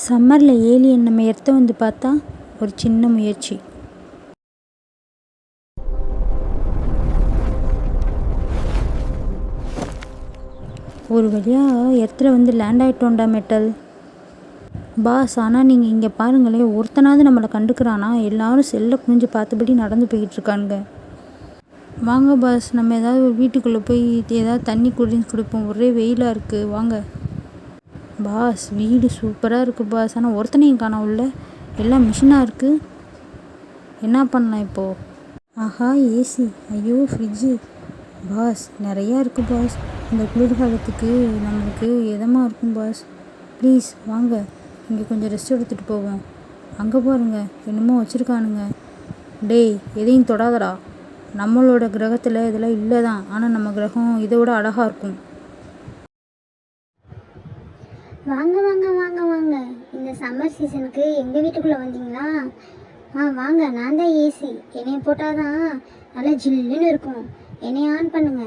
சம்மரில் ஏலியன் நம்ம எர்த்தை வந்து பார்த்தா ஒரு சின்ன முயற்சி. ஒரு வழியாக எர்த்தில் வந்து லேண்ட் ஆகிட்டோண்டா மெட்டல் பாஸ். ஆனால் நீங்கள் இங்கே பாருங்களேன், ஒருத்தனாவது நம்மளை கண்டுக்கிறானா? எல்லாரும் செல்லை குனிஞ்சு பார்த்தபடி நடந்து போய்கிட்டு இருக்கானுங்க. வாங்க பாஸ், நம்ம ஏதாவது ஒரு வீட்டுக்குள்ளே போய் ஏதாவது தண்ணி குடிச்சு கொடுப்போம். ஒரே வெயிலாக இருக்குது, வாங்க பாஸ். வீடு சூப்பராக இருக்குது பாஸ், ஆனால் ஒருத்தனையும் காணோம். உள்ள எல்லாம் மிஷினாக இருக்குது. என்ன பண்ணலாம் இப்போது? ஆஹா, ஏசி, ஐயோ ஃப்ரிட்ஜு பாஸ், நிறையா இருக்குது பாஸ். இந்த குளிர்காலத்துக்கு நம்மளுக்கு இதமாக இருக்கும் பாஸ். ப்ளீஸ் வாங்க, இங்கே கொஞ்சம் ரெஸ்ட் எடுத்துகிட்டு போவோம். அங்கே பாருங்க, என்னமோ வச்சுருக்கானுங்க. டேய், எதையும் தொடாதடா. நம்மளோட கிரகத்தில் இதெல்லாம் இல்லை தான், ஆனால் நம்ம கிரகம் இதை விட அழகாக இருக்கும். வாங்க வாங்க வாங்க வாங்க, இந்த சம்மர் சீசனுக்கு எங்கள் வீட்டுக்குள்ளே வந்தீங்களா? வாங்க, நான் தான் ஏசி. என்னைய போட்டால் தான் நல்லா ஜில்லுன்னு இருக்கும். என்னைய ஆன் பண்ணுங்க.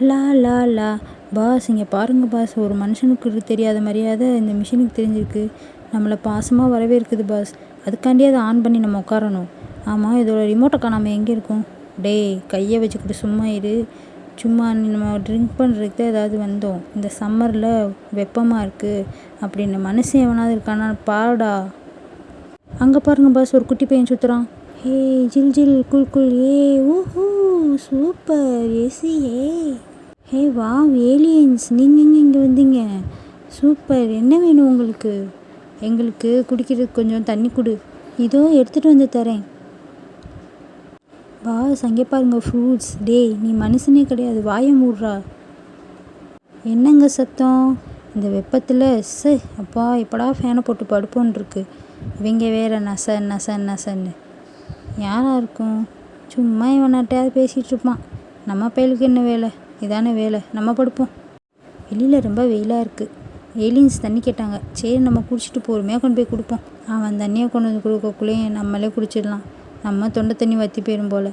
லா லா லா பாஸ், இங்கே பாருங்கள் பாஸ். ஒரு மனுஷனுக்கு தெரியாத மரியாதை இந்த மிஷினுக்கு தெரிஞ்சிருக்கு. நம்மளை பாசமாக வரவேற்குது பாஸ். அதுக்காண்டியே அதை ஆன் பண்ணி நம்ம உட்காரணும். ஆமாம், இதோட ரிமோட்டை காணாமல் எங்கே இருக்கும்? டேய், கையை வச்சுக்கிட்டு சும்மா இரு. சும்மா நம்ம ட்ரிங்க் பண்ணுறதுக்கு தான் ஏதாவது வந்தோம். இந்த சம்மரில் வெப்பமாக இருக்குது அப்படின்னு மனுஷன் எவனாவது இருக்கானா பாடா. அங்கே பாருங்க பாஸ், ஒரு குட்டி பையன் சுற்றுறான். ஹே ஜில் ஜில் குல் குல், ஏ ஊஹூ சூப்பர் ஏசி. ஹே வா ஏலியன்ஸ், நீங்கள் இங்கே வந்தீங்க, சூப்பர். என்ன வேணும் உங்களுக்கு? எங்களுக்கு குடிக்கிறதுக்கு கொஞ்சம் தண்ணி கொடு. இதோ எடுத்துகிட்டு வந்து தரேன் பாஸ். அங்கே பாருங்கள் ஃப்ரூட்ஸ். டேய், நீ மனுஷனே கிடையாது, வாயை மூடுறா. என்னங்க சத்தம் இந்த வெப்பத்தில்? அப்பா, எப்படா ஃபேனை போட்டு படுப்போன்னு இருக்கு. இவங்க வேறு நசன்னு யாராக இருக்கும்? சும்மா இவனாட்டையாவது பேசிகிட்டு இருப்பான். நம்ம பயலுக்கு என்ன வேலை? இதானே வேலை, நம்ம படுப்போம். வெளியில் ரொம்ப வெயிலாக இருக்குது. ஏலியன்ஸ் தண்ணி கேட்டாங்க. சரி, நம்ம குடிச்சிட்டு பொறுமையாக கொண்டு போய் கொடுப்போம். அவன் தண்ணியை கொண்டு வந்து கொடுக்கக்குள்ளேயே நம்மளே குடிச்சிடலாம். நம்ம தொண்டை தண்ணி வற்றி போயிடும் போல்.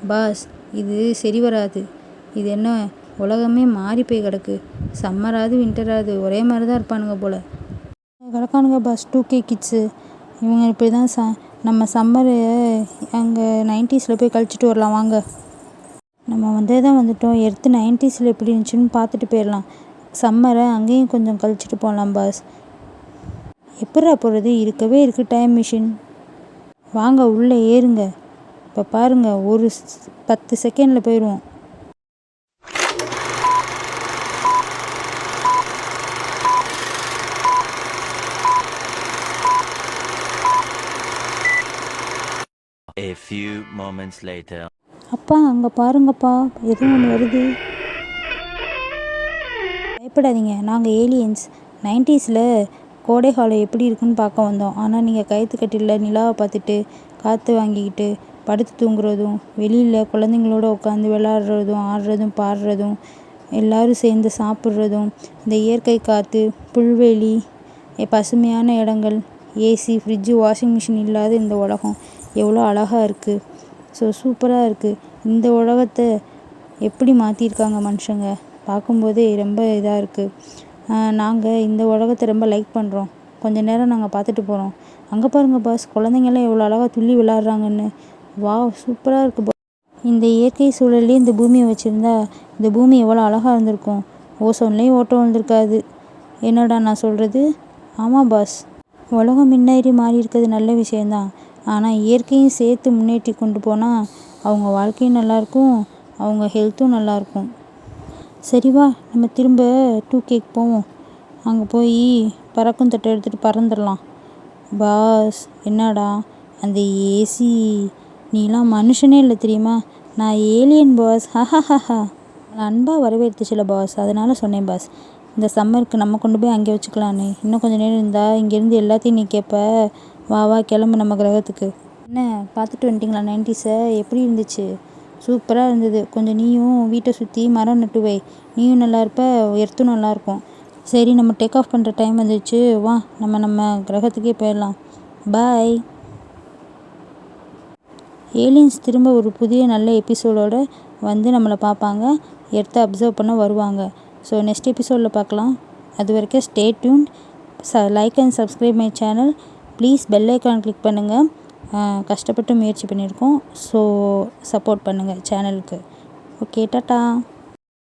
பாஸ், இது சரி வராது. இது என்ன, உலகமே மாறி போய் கிடக்கு. சம்மராது வின்டராது ஒரே மாதிரி தான் இருப்பானுங்க போல் கிடக்கானுங்க பாஸ். 2K கிட்ஸு இவங்க இப்படி தான். நம்ம சம்மரு அங்கே 90s போய் கழிச்சிட்டு வரலாம் வாங்க. நம்ம வந்துட்டோம். எர்த்து 90s எப்படி இருந்துச்சுன்னு பார்த்துட்டு போயிடலாம். சம்மரை அங்கேயும் கொஞ்சம் கழிச்சிட்டு போகலாம் பாஸ். எப்படா போகிறது? இருக்கவே இருக்குது டைம் மிஷின். வாங்க உள்ளே ஏறுங்க. இப்போ பாருங்கள், ஒரு 10 செகண்டில் போயிடுவோம். A few moments later. அப்பா, அங்கே பாருங்கப்பா, எதோ ஒன்று வருது. பயப்படாதீங்க, நாங்கள் ஏலியன்ஸ். 90s கோடை காலம் எப்படி இருக்குன்னு பார்க்க வந்தோம். ஆனால் நீங்கள் கயிற்று கட்டியில் நிலாவை பார்த்துட்டு காற்று வாங்கிக்கிட்டு படுத்து தூங்குறதும், வெளியில் குழந்தைங்களோட உட்காந்து விளாட்றதும், ஆடுறதும், பாடுறதும், எல்லோரும் சேர்ந்து சாப்பிட்றதும், இந்த இயற்கை காற்று, புல்வெளி, பசுமையான இடங்கள், ஏசி, ஃப்ரிட்ஜு, வாஷிங் மிஷின் இல்லாத இந்த உலகம் எவ்வளோ அழகாக இருக்குது. ஸோ சூப்பராக இருக்குது. இந்த உலகத்தை எப்படி மாற்றிருக்காங்க மனுஷங்க, பார்க்கும்போதே ரொம்ப இதாக இருக்குது. நாங்கள் இந்த உலகத்தை ரொம்ப லைக் பண்ணுறோம். கொஞ்சம் நேரம் நாங்கள் பார்த்துட்டு போகிறோம். அங்கே பாருங்கள் பாஸ், குழந்தைங்கள்லாம் எவ்வளோ அழகாக துள்ளி விளாட்றாங்கன்னு. வா, சூப்பராக இருக்குது பாஸ். இந்த இயற்கை சூழல்லே இந்த பூமியை வச்சுருந்தா இந்த பூமி எவ்வளோ அழகாக இருந்திருக்கும். ஓசோன்லேயும் ஓட்டம் வந்திருக்காது. என்னடா நான் சொல்கிறது? ஆமாம் பாஸ், உலகம் முன்னேறி மாறி இருக்கிறது நல்ல விஷயந்தான். ஆனால் இயற்கையும் சேர்த்து முன்னேற்றி கொண்டு போனால் அவங்க வாழ்க்கையும் நல்லாயிருக்கும், அவங்க ஹெல்த்தும் நல்லாயிருக்கும். சரி வா, நம்ம திரும்ப 2Kக்கு போவோம். அங்கே போய் பறக்கும் தட்டை எடுத்துகிட்டு பறந்துடலாம். பாஸ், என்னடா அந்த ஏசி? நீலாம் மனுஷனே இல்லை தெரியுமா? நான் ஏலியன் பாஸ். ஹஹஹஹா, அன்பாக வரவேற்றுச்சுல பாஸ், அதனால் சொன்னேன் பாஸ். இந்த சம்மருக்கு நம்ம கொண்டு போய் அங்கே வச்சுக்கலான்னு. இன்னும் கொஞ்சம் நேரம் இருந்தால் இங்கேருந்து எல்லாத்தையும் நீ கேட்ப. வா வா, கிளம்பு நம்ம கிரகத்துக்கு. என்ன பார்த்துட்டு வந்துட்டிங்களா 90s? எப்படி இருந்துச்சு? சூப்பராக இருந்தது. கொஞ்சம் நீயும் வீட்டை சுற்றி மரம் நட்டு வை. நீயும் நல்லா இருப்ப, எர்த்தும் நல்லாயிருக்கும். சரி, நம்ம டேக் ஆஃப் பண்ணுற டைம் வந்துச்சு. வா, நம்ம கிரகத்துக்கே போயிடலாம். பாய். ஏலியன்ஸ் திரும்ப ஒரு புதிய நல்ல எபிசோடோடு வந்து நம்மளை பார்ப்பாங்க, எர்த்தை அப்சர்வ் பண்ண வருவாங்க. ஸோ நெக்ஸ்ட் எபிசோடில் பார்க்கலாம். அது வரைக்கும் stay tune. Like and subscribe my channel. Please bell icon click பண்ணுங்கள். கஷ்டப்பட்டு முயற்சி பண்ணியிருக்கோம். ஸோ சப்போர்ட் பண்ணுங்கள் சேனலுக்கு. Okay, tata.